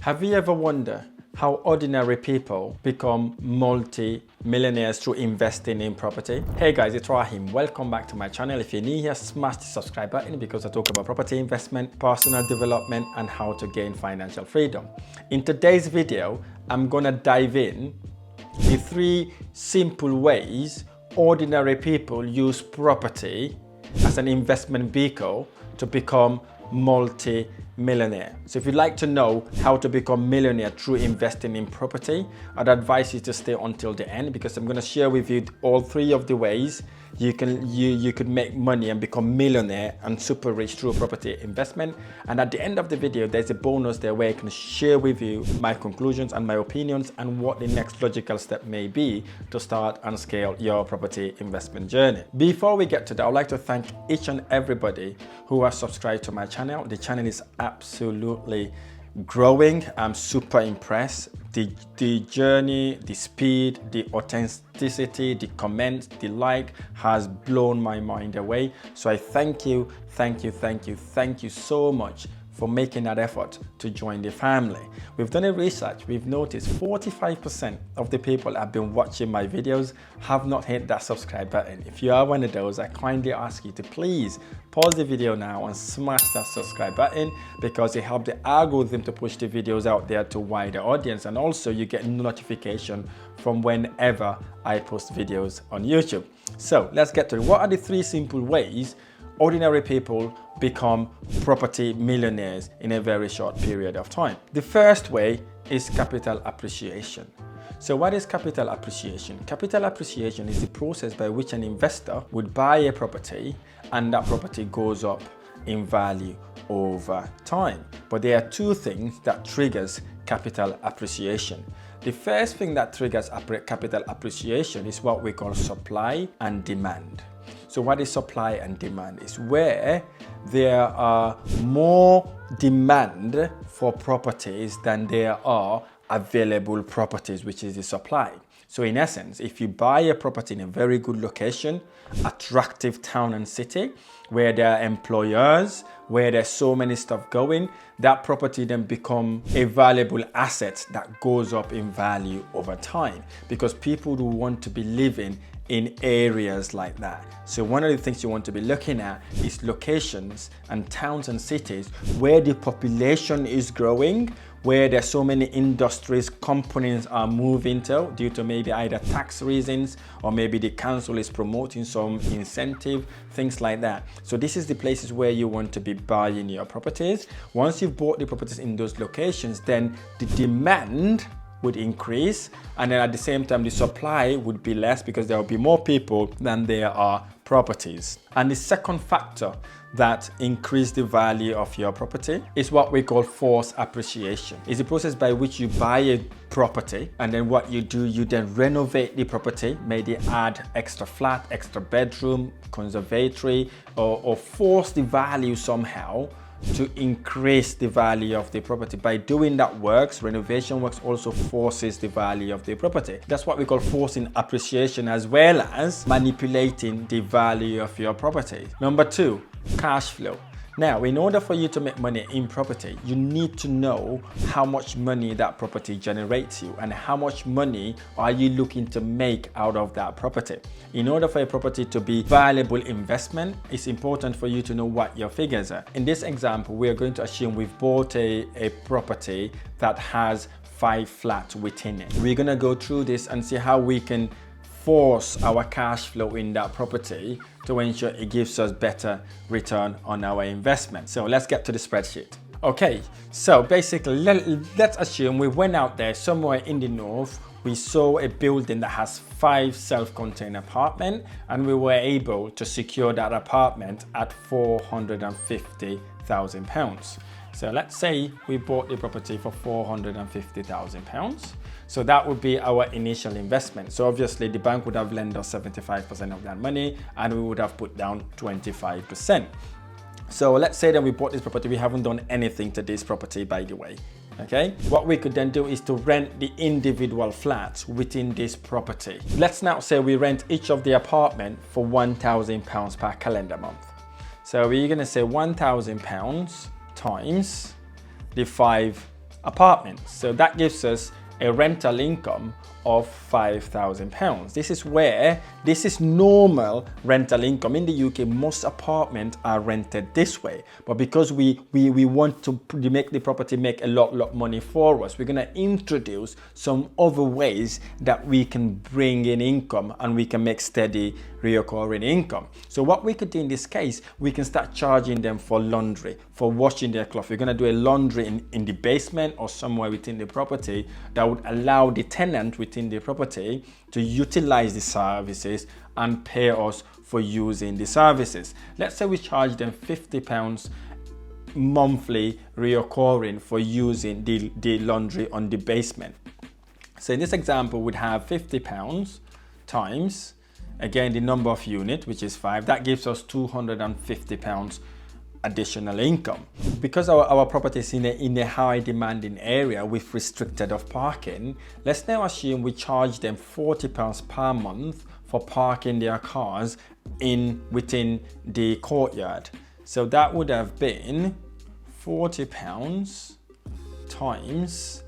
Have you ever wondered how ordinary people become multi-millionaires through investing in property? Hey guys, it's Rahim. Welcome back to my channel. If you're new here, smash the subscribe button because I talk about property investment, personal development, and how to gain financial freedom. In today's video, I'm gonna dive in the 3 simple ways ordinary people use property as an investment vehicle to become multi-millionaire. So if you'd like to know how to become millionaire through investing in property, I'd advise you to stay until the end because I'm going to share with you all 3 of the ways you could make money and become millionaire and super rich through property investment. And at the end of the video, there's a bonus there where I can share with you my conclusions and my opinions and what the next logical step may be to start and scale your property investment journey. Before we get to that, I'd like to thank each and everybody who has subscribed to my channel. The channel is absolutely growing. I'm super impressed. The journey, the speed, the authenticity, the comments, the like has blown my mind away. So I thank you so much for making that effort to join the family. We've done a research, we've noticed 45% of the people that have been watching my videos have not hit that subscribe button. If you are one of those, I kindly ask you to please pause the video now and smash that subscribe button because it helps the algorithm to push the videos out there to wider audience, and also you get notification from whenever I post videos on YouTube. So let's get to it. What are the 3 simple ways ordinary people become property millionaires in a very short period of time? The first way is capital appreciation. So what is capital appreciation? Capital appreciation is the process by which an investor would buy a property and that property goes up in value over time. But there are 2 things that triggers capital appreciation. The first thing that triggers capital appreciation is what we call supply and demand. So what is supply and demand? Is where there are more demand for properties than there are available properties, which is the supply. So in essence, if you buy a property in a very good location, attractive town and city, where there are employers, where there's so many stuff going, that property then become a valuable asset that goes up in value over time because people will want to be living in areas like that. So one of the things you want to be looking at is locations and towns and cities where the population is growing, where there's so many industries, companies are moving to due to maybe either tax reasons or maybe the council is promoting some incentive, things like that. So this is the places where you want to be buying your properties. Once you've bought the properties in those locations, then the demand would increase, and then at the same time the supply would be less because there will be more people than there are properties. And the second factor that increases the value of your property is what we call forced appreciation. It's the process by which you buy a property and then what you do, you then renovate the property, maybe add extra flat, extra bedroom, conservatory, or force the value somehow to increase the value of the property. By doing that works, renovation works also forces the value of the property. That's what we call forcing appreciation, as well as manipulating the value of your property. Number 2, cash flow. Now, in order for you to make money in property, you need to know how much money that property generates you and how much money are you looking to make out of that property. In order for a property to be valuable investment, it's important for you to know what your figures are. In this example, we are going to assume we've bought a property that has 5 flats within it. We're going to go through this and see how we can force our cash flow in that property to ensure it gives us better return on our investment. So let's get to the spreadsheet. Okay, so basically let's assume we went out there somewhere in the north, we saw a building that has 5 self-contained apartments and we were able to secure that apartment at £450,000. So let's say we bought the property for £450,000. So that would be our initial investment. So obviously the bank would have lent us 75% of that money and we would have put down 25%. So let's say that we bought this property, we haven't done anything to this property, by the way. Okay, what we could then do is to rent the individual flats within this property. Let's now say we rent each of the apartment for £1,000 per calendar month. So we're going to say £1,000 times the 5 apartments. So that gives us a rental income of £5,000. This is normal rental income. In the UK, most apartments are rented this way, but because we want to make the property make a lot money for us, we're going to introduce some other ways that we can bring in income and we can make steady recurring income. So what we could do in this case, we can start charging them for laundry, for washing their clothes. We're going to do a laundry in the basement or somewhere within the property that would allow the tenant within the property to utilize the services and pay us for using the services. Let's say we charge them £50 monthly recurring for using the laundry on the basement. So in this example, we'd have £50 times, again, the number of units, which is 5. That gives us £250 additional income. Because our property is in a high demanding area with restricted of parking, let's now assume we charge them £40 per month for parking their cars within the courtyard. So that would have been £40 times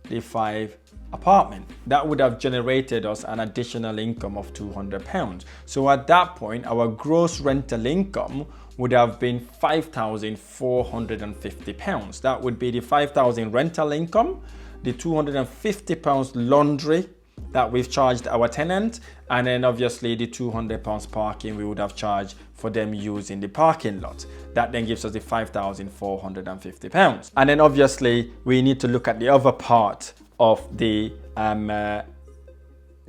the 5 apartment. That would have generated us an additional income of £200. So at that point, our gross rental income would have been £5,450. That would be the 5,000 rental income, the £250 laundry that we've charged our tenant, and then obviously the £200 parking we would have charged for them using the parking lot. That then gives us the £5,450. And then obviously we need to look at the other part of the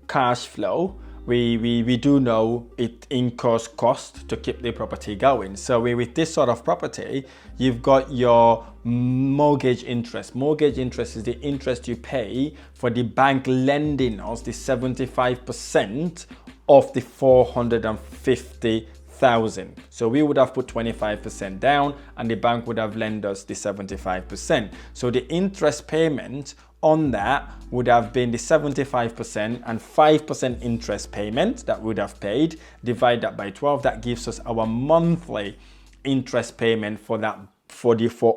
cash flow. We do know it incurs cost to keep the property going. So with this sort of property, you've got your mortgage interest. Mortgage interest is the interest you pay for the bank lending us the 75% of the 450,000. So we would have put 25% down and the bank would have lent us the 75%. So the interest payment on that would have been the 75% and 5% interest payment that we would have paid. Divide that by 12. That gives us our monthly interest payment for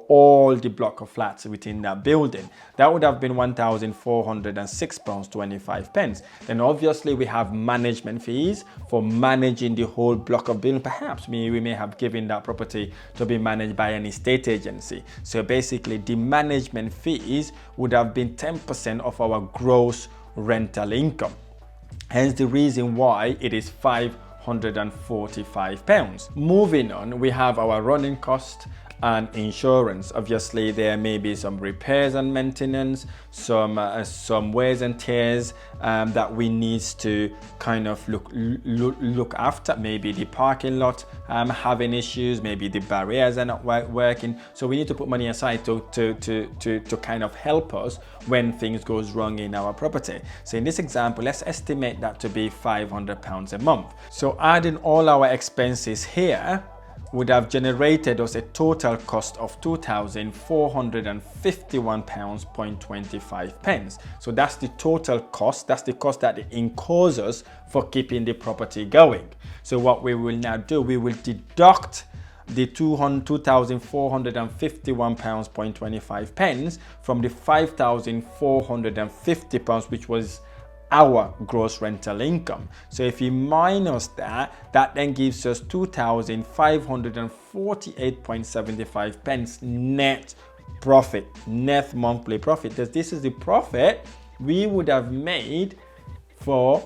all the block of flats within that building. That would have been £1,406.25. Then obviously we have management fees for managing the whole block of building. Perhaps we may have given that property to be managed by an estate agency. So basically the management fees would have been 10% of our gross rental income. Hence the reason why it is £545. Moving on, we have our running cost and insurance. Obviously there may be some repairs and maintenance, some wears and tears that we need to kind of look after. Maybe the parking lot having issues, maybe the barriers are not working, so we need to put money aside to kind of help us when things goes wrong in our property. So in this example, let's estimate that to be £500 a month. So adding all our expenses here would have generated us a total cost of £2,451.25. So that's the total cost. That's the cost that it incurs us for keeping the property going. So what we will now do, we will deduct the £2,451.25 from the £5,450, which was our gross rental income. So if you minus that then gives us £2,548.75 net profit, net monthly profit. This is the profit we would have made for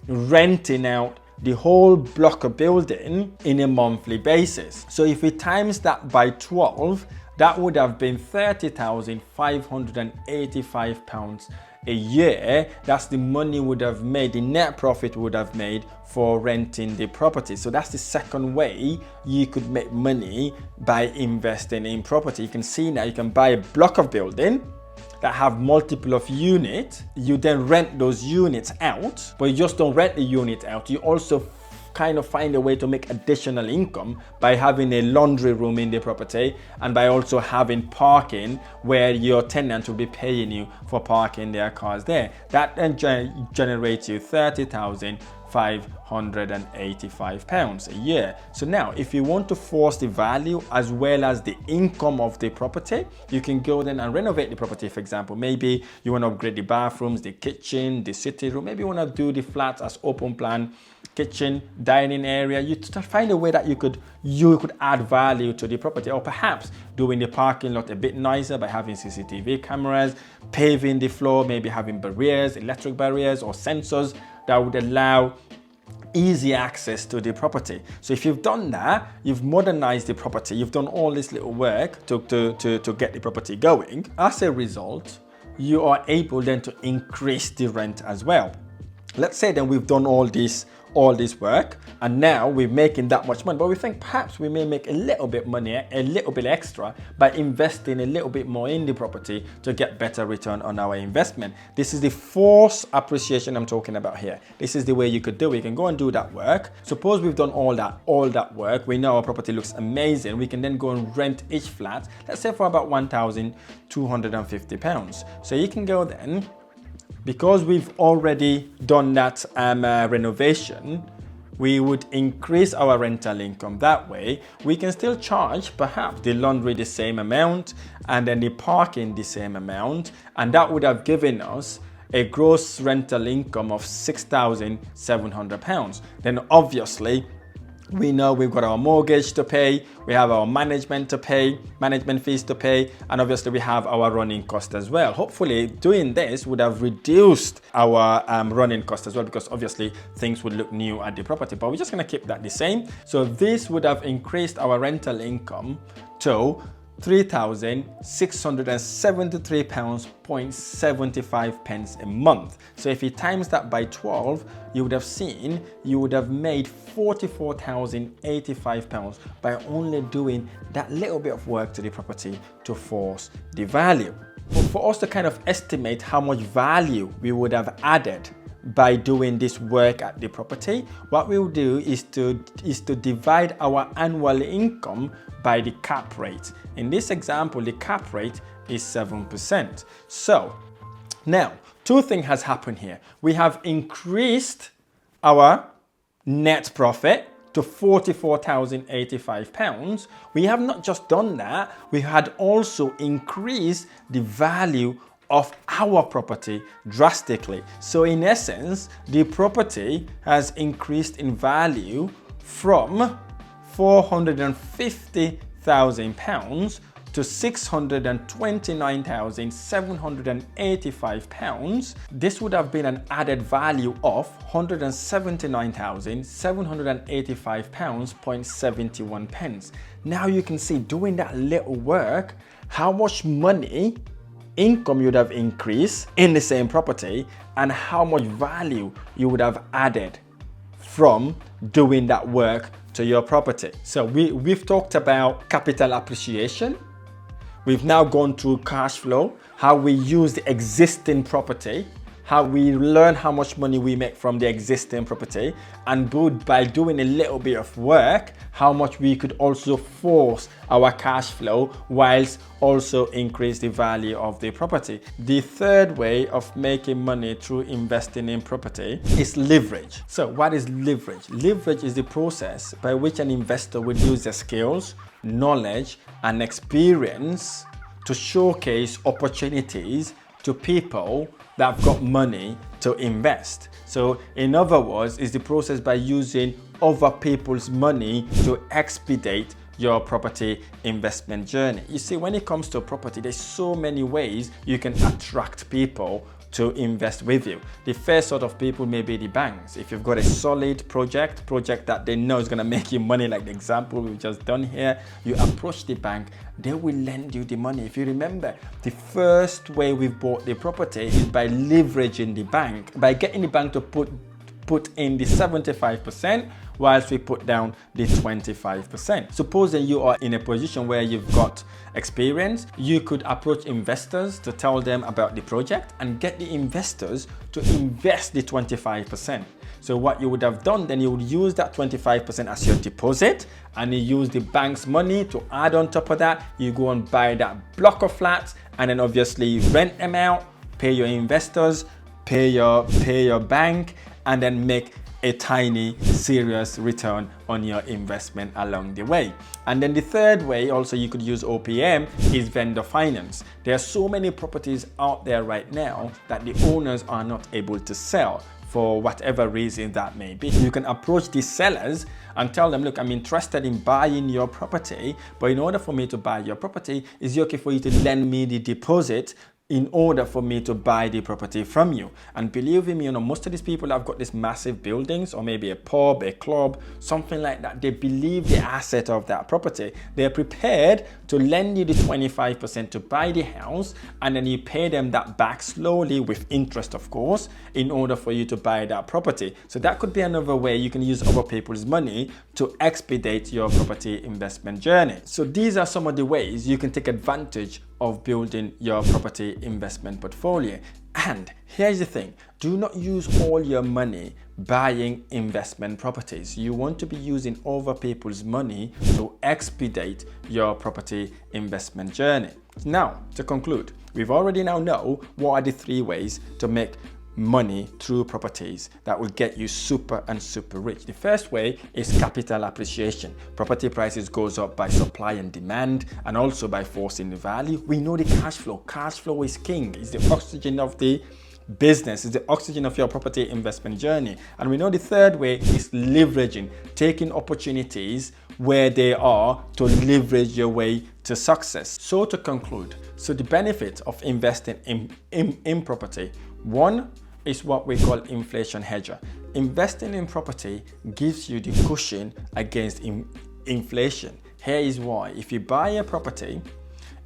renting out the whole block of building in a monthly basis. So if we times that by 12, that would have been £30,585 a year. That's the money would have made, the net profit would have made for renting the property. So that's the second way you could make money by investing in property. You can see now you can buy a block of building that have multiple of units. You then rent those units out, but you just don't rent the unit out. You also kind of find a way to make additional income by having a laundry room in the property and by also having parking where your tenant will be paying you for parking their cars there. That then generates you £30,585 £585 a year. So now if you want to force the value as well as the income of the property, you can go then and renovate the property. For example, maybe you want to upgrade the bathrooms, the kitchen, the sitting room. Maybe you want to do the flats as open plan, kitchen, dining area. You find a way that you could add value to the property, or perhaps doing the parking lot a bit nicer by having CCTV cameras, paving the floor, maybe having barriers, electric barriers or sensors that would allow easy access to the property. So if you've done that, you've modernized the property, you've done all this little work to get the property going. As a result, you are able then to increase the rent as well. Let's say then we've done all this work and now we're making that much money, but we think perhaps we may make a little bit money, a little bit extra by investing a little bit more in the property to get better return on our investment. This is the forced appreciation I'm talking about here. This is the way you could do it. You can go and do that work. Suppose we've done all that work. We know our property looks amazing. We can then go and rent each flat, let's say for about £1,250. So you can go then, because we've already done that renovation, we would increase our rental income. That way, we can still charge perhaps the laundry the same amount and then the parking the same amount. And that would have given us a gross rental income of £6,700. Then obviously, we know we've got our mortgage to pay, we have our management fees to pay, and obviously we have our running cost as well. Hopefully doing this would have reduced our running cost as well, because obviously things would look new at the property, but we're just going to keep that the same. So this would have increased our rental income to £3,673.75 a month. So if you times that by 12, you would have seen you would have made £44,085 by only doing that little bit of work to the property to force the value. But for us to kind of estimate how much value we would have added by doing this work at the property, what we will do is to divide our annual income by the cap rate. In this example, the cap rate is 7%. So now, two things has happened here. We have increased our net profit to £44,085. We have not just done that, we had also increased the value of our property drastically. So in essence, the property has increased in value from £450,000 to £629,785. This would have been an added value of £179,785.71. Now you can see, doing that little work, how much money income you would have increased in the same property and how much value you would have added from doing that work to your property. So we've talked about capital appreciation. We've now gone through cash flow, how we use the existing property, how we learn how much money we make from the existing property, and by doing a little bit of work, how much we could also force our cash flow whilst also increase the value of the property. The third way of making money through investing in property is leverage. So what is leverage? Leverage is the process by which an investor would use their skills, knowledge, and experience to showcase opportunities to people that have got money to invest. So in other words, is the process by using other people's money to expedite your property investment journey. You see, when it comes to property, there's so many ways you can attract people to invest with you. The first sort of people may be the banks. If you've got a solid project that they know is going to make you money, like the example we've just done here, you approach the bank, they will lend you the money. If you remember, the first way we've bought the property is by leveraging the bank, by getting the bank to put in the 75% whilst we put down the 25%. Suppose that you are in a position where you've got experience, you could approach investors to tell them about the project and get the investors to invest the 25%. So what you would have done, then you would use that 25% as your deposit, and you use the bank's money to add on top of that. You go and buy that block of flats, and then obviously rent them out, pay your investors, pay your bank, and then make a tiny serious return on your investment along the way. And then the third way also you could use OPM is vendor finance. There are so many properties out there right now that the owners are not able to sell for whatever reason that may be. You can approach these sellers and tell them, look, I'm interested in buying your property, but in order for me to buy your property, is it okay for you to lend me the deposit in order for me to buy the property from you? And believe me, most of these people have got these massive buildings or maybe a pub, a club, something like that. They believe the asset of that property. They're prepared to lend you the 25% to buy the house, and then you pay them that back slowly with interest, of course, in order for you to buy that property. So that could be another way you can use other people's money to expedite your property investment journey. So these are some of the ways you can take advantage of building your property investment portfolio. And here's the thing, do not use all your money buying investment properties. You want to be using other people's money to expedite your property investment journey. Now, to conclude, we've already now know what are the 3 ways to make money through properties that will get you super rich. The first way is capital appreciation. Property prices goes up by supply and demand, and also by forcing the value. We know the cash flow. Cash flow is king. It's the oxygen of the business, is the oxygen of your property investment journey. And we know the third way is leveraging, taking opportunities where they are to leverage your way to success. So to conclude, so the benefit of investing in property, one is what we call inflation hedger. Investing in property gives you the cushion against inflation. Here is why. If you buy a property,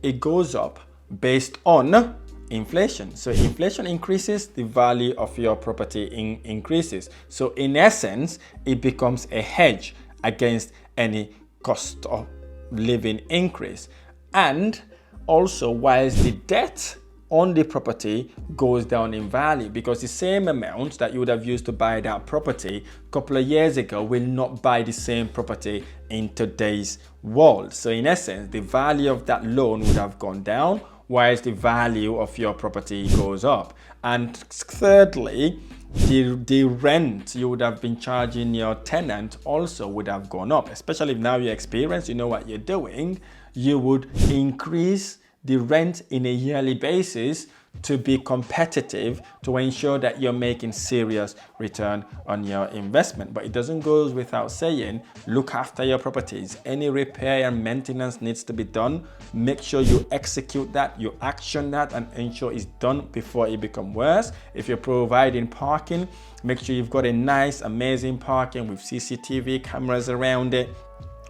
it goes up based on inflation. So inflation increases, the value of your property increases. So in essence, it becomes a hedge against any cost of living increase. And also, whilst the debt on the property goes down in value, because the same amount that you would have used to buy that property a couple of years ago will not buy the same property in today's world. So in essence, the value of that loan would have gone down, whilst the value of your property goes up. And thirdly, the rent you would have been charging your tenant also would have gone up, especially if now you're experienced, you know what you're doing, you would increase the rent in a yearly basis to be competitive, to ensure that you're making serious return on your investment. But it doesn't go without saying, look after your properties. Any repair and maintenance needs to be done. Make sure you execute that, you action that, and ensure it's done before it becomes worse. If you're providing parking, make sure you've got a nice, amazing parking with CCTV cameras around it,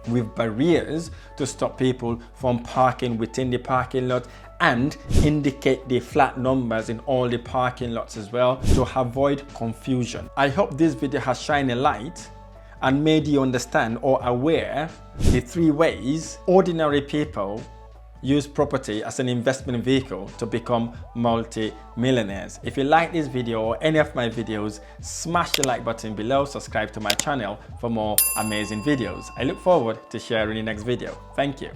with barriers to stop people from parking within the parking lot, and indicate the flat numbers in all the parking lots as well to avoid confusion. I hope this video has shined a light and made you understand or aware the 3 ways ordinary people use property as an investment vehicle to become multi-millionaires. If you like this video or any of my videos, smash the like button below, subscribe to my channel for more amazing videos. I look forward to sharing the next video. Thank you.